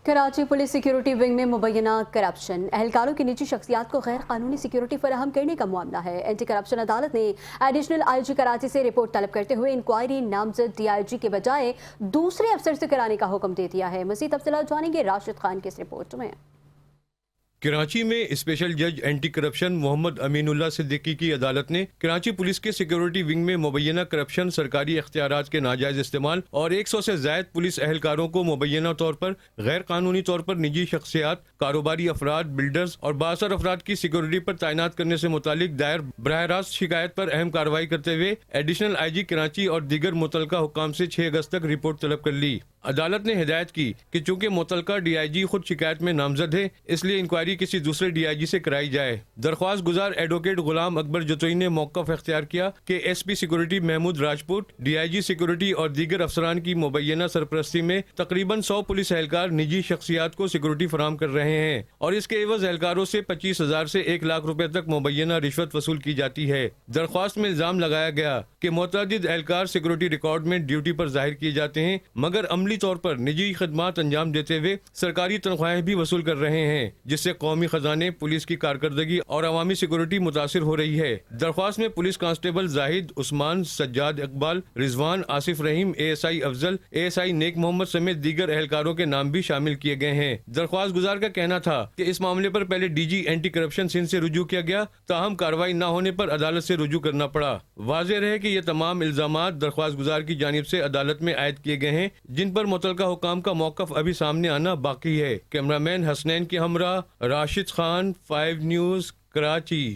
Karachi police security wing میں مبینہ corruption, اہلکاروں کی نجی شخصیات کو غیر قانونی سیکیورٹی فراہم کرنے کا معاملہ ہے۔ اینٹی کرپشن عدالت نے ایڈیشنل آئی جی کراچی سے رپورٹ طلب کرتے ہوئے انکوائری نامزد ڈی آئی جی کے بجائے دوسرے افسر سے کرانے کا حکم دے دیا ہے۔ مزید تفصیلات جانیں گے راشد خان کی اس رپورٹ میں۔ کراچی میں اسپیشل جج اینٹی کرپشن محمد امین اللہ صدیقی کی عدالت نے کراچی پولیس کے سیکیورٹی ونگ میں مبینہ کرپشن، سرکاری اختیارات کے ناجائز استعمال اور 100 سے زائد پولیس اہلکاروں کو مبینہ طور پر غیر قانونی طور پر نجی شخصیات، کاروباری افراد، بلڈرز اور بااثر افراد کی سیکیورٹی پر تعینات کرنے سے متعلق دائر براہ راست شکایت پر اہم کارروائی کرتے ہوئے ایڈیشنل آئی جی کراچی اور دیگر متعلقہ حکام سے 6 اگست تک رپورٹ طلب کر لی۔ عدالت نے ہدایت کی کہ چونکہ متعلقہ ڈی آئی جی خود شکایت میں نامزد ہے، اس لیے انکوائری کسی دوسرے ڈی آئی جی سے کرائی جائے۔ درخواست گزار ایڈوکیٹ غلام اکبر جتوئی نے موقف اختیار کیا کہ S P security Mahmood Rajput, D I G security اور دیگر افسران کی مبینہ سرپرستی میں تقریباً 100 پولیس اہلکار نجی شخصیات کو سیکورٹی فراہم کر رہے ہیں اور اس کے عوض اہلکاروں سے 25,000 سے 1 لاکھ روپے تک مبینہ رشوت وصول کی جاتی ہے۔ درخواست میں الزام لگایا گیا کہ متعدد اہلکار سیکورٹی ریکارڈ میں ڈیوٹی پر ظاہر کیے جاتے ہیں مگر عملی طور پر نجی خدمات انجام دیتے ہوئے سرکاری تنخواہیں بھی وصول کر رہے ہیں، جس سے قومی خزانے، پولیس کی کارکردگی اور عوامی سیکورٹی متاثر ہو رہی ہے۔ درخواست میں police constable Zahid, Usman, Sajjad Iqbal, Rizwan, Asif Rahim, A S I Afzal, A S I Nek Muhammad سمیت دیگر اہلکاروں کے نام بھی شامل کیے گئے ہیں۔ درخواست گزار کا کہنا تھا کہ اس معاملے پر پہلے D G anti corruption Sindh سے رجوع کیا گیا، تاہم کارروائی نہ ہونے پر عدالت سے رجوع کرنا پڑا۔ واضح رہے کہ یہ تمام الزامات درخواست گزار کی جانب سے عدالت میں عائد کیے گئے ہیں، جن پر متعلقہ حکام کا موقف ابھی سامنے آنا باقی ہے۔ کیمرہ مین حسنین کے ہمراہ راشد خان، 5 نیوز، کراچی۔